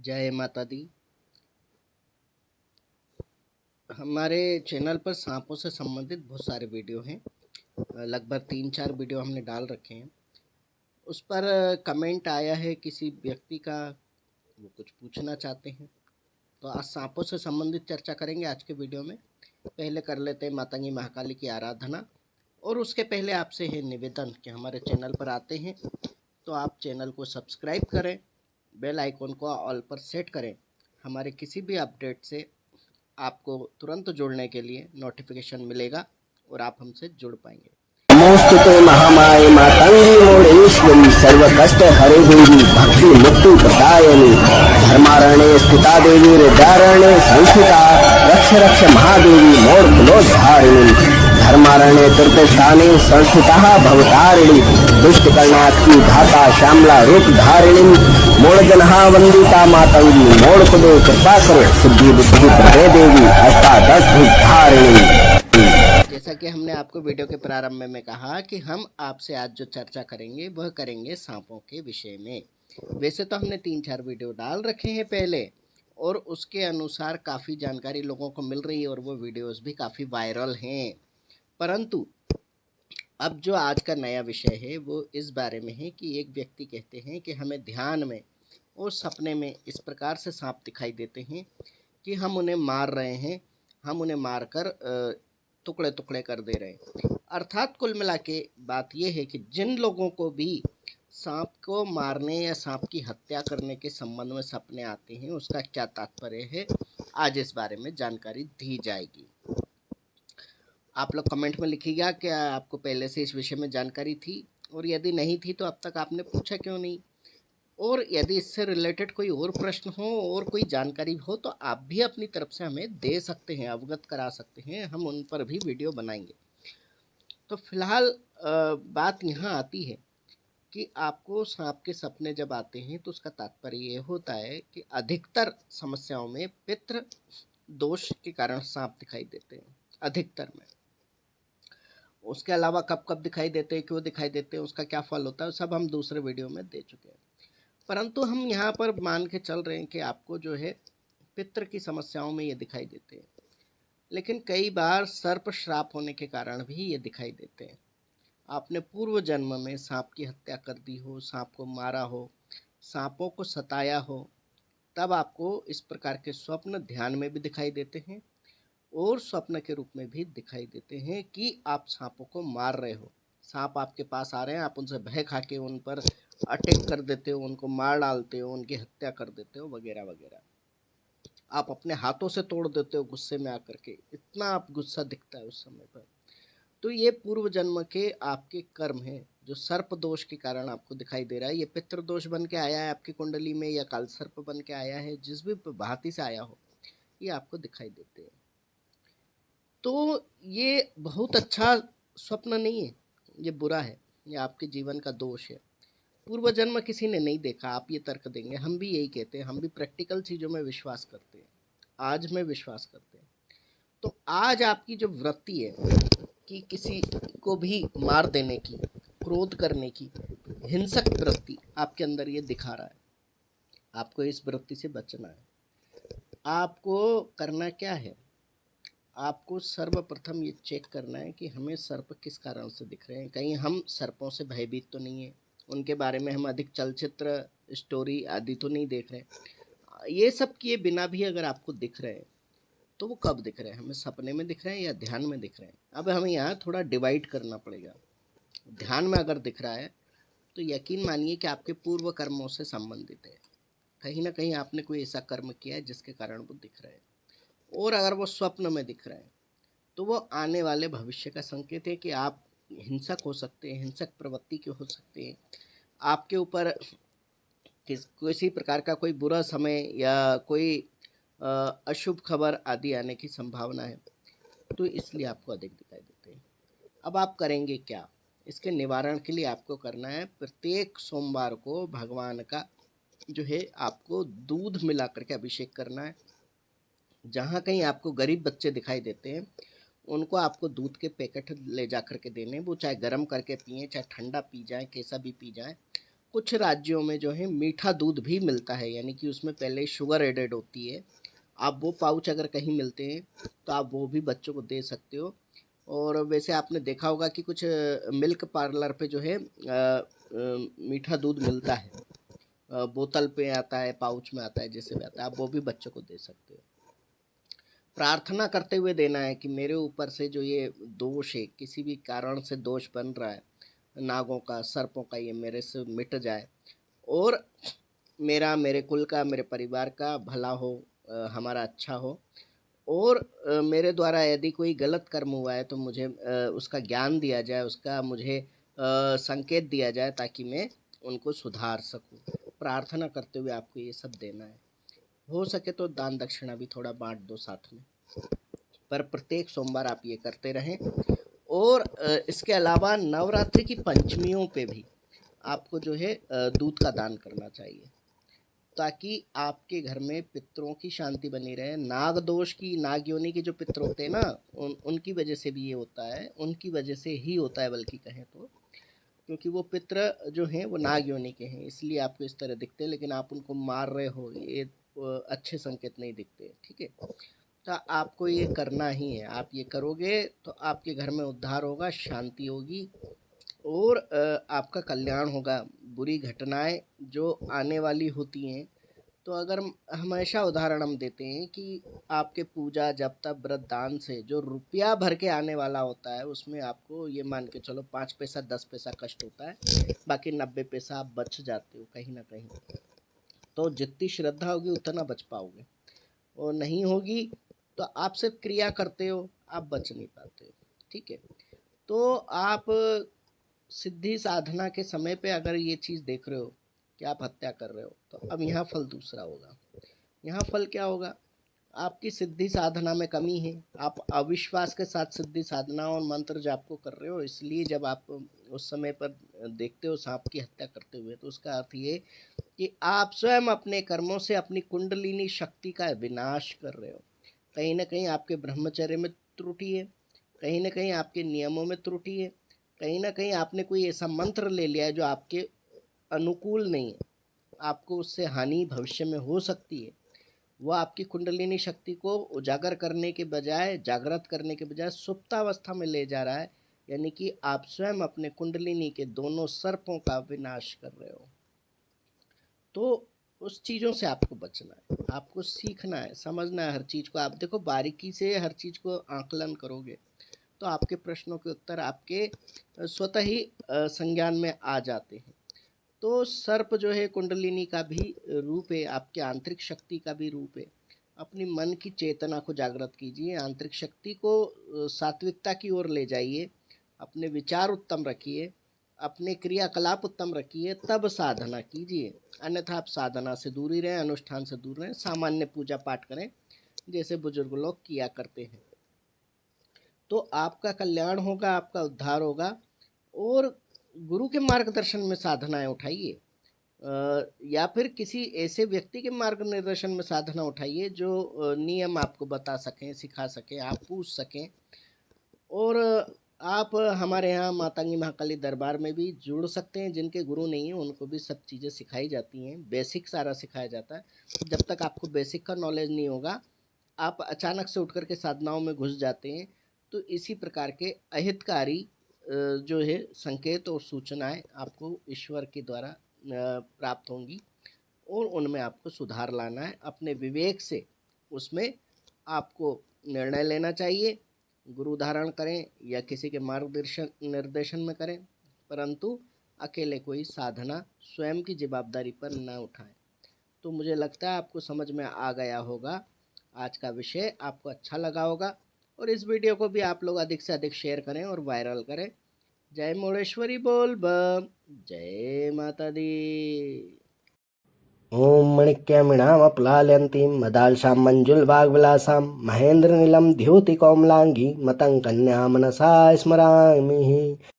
जय माता दी। हमारे चैनल पर सांपों से संबंधित बहुत सारे वीडियो हैं। लगभग 3-4 वीडियो हमने डाल रखे हैं। उस पर कमेंट आया है किसी व्यक्ति का, वो कुछ पूछना चाहते हैं, तो आज सांपों से संबंधित चर्चा करेंगे आज के वीडियो में। पहले कर लेते हैं मातंगी महाकाली की आराधना। और उसके पहले आपसे है निवेदन कि हमारे चैनल पर आते हैं तो आप चैनल को सब्सक्राइब करें, बेल आइकन को ऑल पर सेट करें। हमारे किसी भी अपडेट से आपको तुरंत जुड़ने के लिए नोटिफिकेशन मिलेगा और आप हमसे जुड़ पाएंगे। नमोस्तुते महामाये मातंगी मोडेश्वरी सर्व कष्ट हरे देवी भक्ति मुक्ति प्रदायिनी धर्मारण्ये स्थिता देवी हृदयारण्ये संस्थिता रक्ष रक्ष महादेवी मोर कुलोद्धारिणी धर्मारण्ये तीर्थस्थाने संस्थिता भवतारिणी दुष्ट कर्णात्की धाता श्यामला रूप धारिणी मोड़जनहा वंदिता मातंगी मोड़ कुले कृपा करो सिद्धि बुद्धि प्रदे देवी अष्टादश धारिणी। जैसा कि हमने आपको वीडियो के प्रारंभ में कहा कि हम आपसे आज जो चर्चा करेंगे वह करेंगे सांपों के विषय में। वैसे तो हमने 3-4 वीडियो डाल रखे हैं पहले, और उसके अनुसार काफ़ी जानकारी लोगों को मिल रही है और वो वीडियोस भी काफ़ी वायरल हैं। परंतु अब जो आज का नया विषय है वो इस बारे में है कि एक व्यक्ति कहते हैं कि हमें ध्यान में और सपने में इस प्रकार से सांप दिखाई देते हैं कि हम उन्हें मार रहे हैं, हम उन्हें मारकर टुकड़े टुकड़े कर दे रहे हैं। अर्थात कुल मिला के बात यह है कि जिन लोगों को भी सांप को मारने या सांप की हत्या करने के संबंध में सपने आते हैं उसका क्या तात्पर्य है, आज इस बारे में जानकारी दी जाएगी। आप लोग कमेंट में लिखिएगा कि आपको पहले से इस विषय में जानकारी थी, और यदि नहीं थी तो अब तक आपने पूछा क्यों नहीं। और यदि इससे रिलेटेड कोई और प्रश्न हो और कोई जानकारी हो तो आप भी अपनी तरफ से हमें दे सकते हैं, अवगत करा सकते हैं, हम उन पर भी वीडियो बनाएंगे। तो फिलहाल बात यहाँ आती है कि आपको सांप के सपने जब आते हैं तो उसका तात्पर्य ये होता है कि अधिकतर समस्याओं में पितृ दोष के कारण सांप दिखाई देते हैं, अधिकतर में। उसके अलावा कब कब दिखाई देते हैं, क्यों दिखाई देते हैं, उसका क्या फल होता है, सब हम दूसरे वीडियो में दे चुके हैं। परंतु हम यहाँ पर मान के चल रहे हैं कि आपको जो है पितृ की समस्याओं में ये दिखाई देते हैं, लेकिन कई बार सर्प श्राप होने के कारण भी ये दिखाई देते हैं। आपने पूर्व जन्म में सांप की हत्या कर दी हो, सांप को मारा हो, सांपों को सताया हो, तब आपको इस प्रकार के स्वप्न ध्यान में भी दिखाई देते हैं और स्वप्न के रूप में भी दिखाई देते हैं कि आप सांपों को मार रहे हो। सांप आपके पास आ रहे हैं, आप उनसे भय खा के उन पर अटैक कर देते हो, उनको मार डालते हो, उनकी हत्या कर देते हो, वगैरह वगैरह। आप अपने हाथों से तोड़ देते हो गुस्से में आकर के, इतना आप गुस्सा दिखता है उस समय पर। तो ये पूर्व जन्म के आपके कर्म हैं जो सर्प दोष के कारण आपको दिखाई दे रहा है। ये पितृ दोष बन के आया है आपकी कुंडली में, या काल सर्प बन के आया है, जिस भी भांति से आया हो, ये आपको दिखाई देते हैं। तो ये बहुत अच्छा स्वप्न नहीं है, ये बुरा है, ये आपके जीवन का दोष है। पूर्व जन्म किसी ने नहीं देखा, आप ये तर्क देंगे, हम भी यही कहते हैं, हम भी प्रैक्टिकल चीज़ों में विश्वास करते हैं, आज में विश्वास करते हैं। तो आज आपकी जो वृत्ति है कि किसी को भी मार देने की, क्रोध करने की, हिंसक वृत्ति आपके अंदर ये दिखा रहा है। आपको इस वृत्ति से बचना है। आपको करना क्या है, आपको सर्वप्रथम ये चेक करना है कि हमें सर्प किस कारण से दिख रहे हैं। कहीं हम सर्पों से भयभीत तो नहीं है, उनके बारे में हम अधिक चलचित्र स्टोरी आदि तो नहीं देख रहे। ये सब किए बिना भी अगर आपको दिख रहे हैं तो वो कब दिख रहे हैं, हमें सपने में दिख रहे हैं या ध्यान में दिख रहे हैं। अब हमें यहाँ थोड़ा डिवाइड करना पड़ेगा। ध्यान में अगर दिख रहा है तो यकीन मानिए कि आपके पूर्व कर्मों से संबंधित है, कहीं ना कहीं आपने कोई ऐसा कर्म किया है जिसके कारण वो दिख रहे हैं। और अगर वो स्वप्न में दिख रहे हैं तो वो आने वाले भविष्य का संकेत है कि आप हिंसक हो सकते हैं, हिंसक प्रवृत्ति के हो सकते हैं, आपके ऊपर किसी प्रकार का कोई बुरा समय या कोई अशुभ खबर आदि आने की संभावना है। तो इसलिए आपको अधिक दिखाई देते हैं। अब आप करेंगे क्या, इसके निवारण के लिए आपको करना है प्रत्येक सोमवार को भगवान का जो है आपको दूध मिला करके अभिषेक करना है। जहाँ कहीं आपको गरीब बच्चे दिखाई देते हैं उनको आपको दूध के पैकेट ले जा करके देने, वो चाहे गर्म करके पिएँ, चाहे ठंडा पी जाएँ, कैसा भी पी जाएँ, कुछ राज्यों में जो है मीठा दूध भी मिलता है, यानी कि उसमें पहले शुगर एडेड होती है। आप वो पाउच अगर कहीं मिलते हैं तो आप वो भी बच्चों को दे सकते हो। और वैसे आपने देखा होगा कि कुछ मिल्क पार्लर पे जो है मीठा दूध मिलता है, बोतल पे आता है, पाउच में आता है, जैसे भी आता है, आप वो भी बच्चों को दे सकते हो। प्रार्थना करते हुए देना है कि मेरे ऊपर से जो ये दोष है, किसी भी कारण से दोष बन रहा है नागों का, सर्पों का, ये मेरे से मिट जाए और मेरा, मेरे कुल का, मेरे परिवार का भला हो, हमारा अच्छा हो। और मेरे द्वारा यदि कोई गलत कर्म हुआ है तो मुझे उसका ज्ञान दिया जाए, उसका मुझे संकेत दिया जाए ताकि मैं उनको सुधार सकूं। प्रार्थना करते हुए आपको ये सब देना है। हो सके तो दान दक्षिणा भी थोड़ा बांट दो साथ में, पर प्रत्येक सोमवार आप ये करते रहें। और इसके अलावा नवरात्रि की पंचमियों पे भी आपको जो है दूध का दान करना चाहिए, ताकि आपके घर में पितरों की शांति बनी रहे। नाग दोष की, नाग योनि के जो पितर होते हैं ना, उनकी वजह से भी ये होता है, उनकी वजह से ही होता है बल्कि कहें तो, क्योंकि वो पितर जो हैं वो नाग योनि के हैं, इसलिए आपको इस तरह दिखते हैं। लेकिन आप उनको मार रहे हो, ये अच्छे संकेत नहीं दिखते, ठीक है। तो आपको ये करना ही है, आप ये करोगे तो आपके घर में उद्धार होगा, शांति होगी और आपका कल्याण होगा। बुरी घटनाएं जो आने वाली होती हैं, तो अगर हमेशा उदाहरण हम देते हैं कि आपके पूजा जब तक व्रत दान से जो रुपया भर के आने वाला होता है, उसमें आपको ये मान के चलो 5 पैसा 10 पैसा कष्ट होता है, बाकी 90 पैसा आप बच जाते हो कहीं ना कहीं। तो जितनी श्रद्धा होगी उतना बच पाओगे, और नहीं होगी तो आप सिर्फ क्रिया करते हो, आप बच नहीं पाते हो, ठीक है। तो आप सिद्धि साधना के समय पे अगर ये चीज़ देख रहे हो कि आप हत्या कर रहे हो, तो अब यहाँ फल दूसरा होगा। यहाँ फल क्या होगा? आपकी सिद्धि साधना में कमी है, आप अविश्वास के साथ सिद्धि साधना और मंत्र जाप को कर रहे हो, इसलिए जब आप उस समय पर देखते हो सांप की हत्या करते हुए, तो उसका अर्थ ये कि आप स्वयं अपने कर्मों से अपनी कुंडलिनी शक्ति का विनाश कर रहे हो। कहीं ना कहीं आपके ब्रह्मचर्य में त्रुटि है, कहीं ना कहीं आपके नियमों में त्रुटि है, कहीं ना कहीं आपने कोई ऐसा मंत्र ले लिया है जो आपके अनुकूल नहीं है, आपको उससे हानि भविष्य में हो सकती है। वो आपकी कुंडलिनी शक्ति को उजागर करने के बजाय, जागृत करने के बजाय सुप्तावस्था में ले जा रहा है, यानी कि आप स्वयं अपने कुंडलिनी के दोनों सर्पों का विनाश कर रहे हो। तो उस चीज़ों से आपको बचना है, आपको सीखना है, समझना है हर चीज़ को। आप देखो बारीकी से हर चीज़ को आकलन करोगे तो आपके प्रश्नों के उत्तर आपके स्वतः ही संज्ञान में आ जाते हैं। तो सर्प जो है कुंडलिनी का भी रूप है, आपके आंतरिक शक्ति का भी रूप है। अपनी मन की चेतना को जागृत कीजिए, आंतरिक शक्ति को सात्विकता की ओर ले जाइए, अपने विचार उत्तम रखिए, अपने क्रियाकलाप उत्तम रखिए, तब साधना कीजिए। अन्यथा आप साधना से दूर ही रहें, अनुष्ठान से दूर रहें, सामान्य पूजा पाठ करें जैसे बुजुर्ग लोग किया करते हैं। तो आपका कल्याण होगा, आपका उद्धार होगा। और गुरु के मार्गदर्शन में साधनाएं उठाइए, या फिर किसी ऐसे व्यक्ति के मार्गदर्शन में साधना उठाइए जो नियम आपको बता सकें, सिखा सकें, आप पूछ सकें। और आप हमारे यहाँ मातंगी महाकाली दरबार में भी जुड़ सकते हैं। जिनके गुरु नहीं है उनको भी सब चीज़ें सिखाई जाती हैं, बेसिक सारा सिखाया जाता है। जब तक आपको बेसिक का नॉलेज नहीं होगा, आप अचानक से उठ कर के साधनाओं में घुस जाते हैं, तो इसी प्रकार के अहितकारी जो है संकेत और सूचनाएं आपको ईश्वर के द्वारा प्राप्त होंगी, और उनमें आपको सुधार लाना है। अपने विवेक से उसमें आपको निर्णय लेना चाहिए। गुरु धारण करें या किसी के मार्गदर्शन निर्देशन में करें, परंतु अकेले कोई साधना स्वयं की जवाबदारी पर न उठाएं। तो मुझे लगता है आपको समझ में आ गया होगा, आज का विषय आपको अच्छा लगा होगा। और इस वीडियो को भी आप लोग अधिक से अधिक शेयर करें और वायरल करें। जय मुड़ेश्वरी बोल बम, जय माता दी। ॐ मणिक्यमिणामप्लाल्यन्तीं मदालसां मञ्जुलवाग्विलासां महेन्द्रनीलं द्योतिकौमलाङ्गी मतङ्कन्या मनसा स्मरामि।